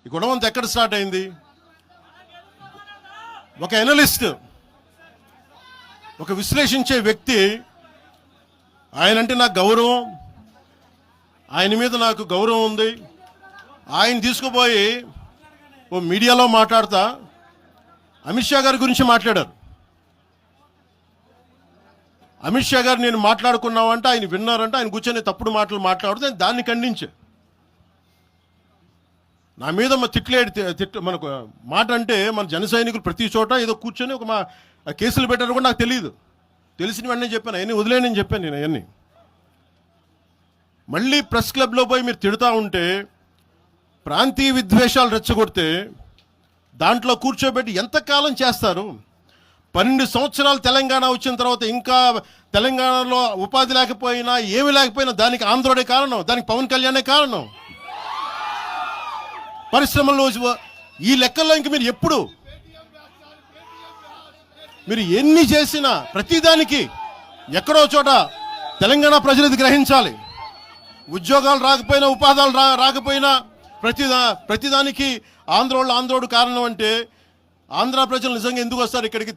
ఈ గొడవ అంతా ఎక్కడ స్టార్ట్ అయింది? ఒక ఎనలిస్ట్, ఒక విశ్లేషించే వ్యక్తి, ఆయనంటే నాకు గౌరవం, ఆయన మీద నాకు గౌరవం ఉంది, ఆయన తీసుకుపోయి ఓ మీడియాలో మాట్లాడతా అమిత్ షా గారి గురించి మాట్లాడారు. అమిత్ షా గారు నేను మాట్లాడుకున్నామంటే ఆయన విన్నారంటే ఆయన కూర్చొని తప్పుడు మాటలు మాట్లాడుతూ దాన్ని ఖండించే నా మీద మనకు మాట అంటే మన జన సైనికులు ప్రతి చోట ఏదో కూర్చొని ఒక కేసులు పెట్టారు కూడా నాకు తెలియదు. తెలిసిన వెంటనే చెప్పాను, అవన్నీ వదిలేనని చెప్పాను నేను. అవన్నీ మళ్ళీ ప్రెస్ క్లబ్లో పోయి మీరు తిడుతూ ఉంటే, ప్రాంతీయ విద్వేషాలు రెచ్చగొడితే దాంట్లో కూర్చోబెట్టి ఎంతకాలం చేస్తారు? 12 సంవత్సరాలు తెలంగాణ వచ్చిన తర్వాత ఇంకా తెలంగాణలో ఉపాధి లేకపోయినా ఏమి లేకపోయినా దానికి ఆంధ్రుడే కారణం, దానికి పవన్ కళ్యాణే కారణం. పరిశ్రమల్లో ఈ లెక్కల్లో ఇంక మీరు ఎప్పుడు మీరు ఎన్ని చేసినా ప్రతిదానికి ఎక్కడో చోట తెలంగాణ ప్రజలు ఇది గ్రహించాలి. ఉద్యోగాలు రాకపోయినా ఉపాధాలు రాకపోయినా ప్రతిదానికి ఆంధ్రోడు కారణం అంటే ఆంధ్ర ప్రజలు నిజంగా ఎందుకు వస్తారు ఇక్కడికి?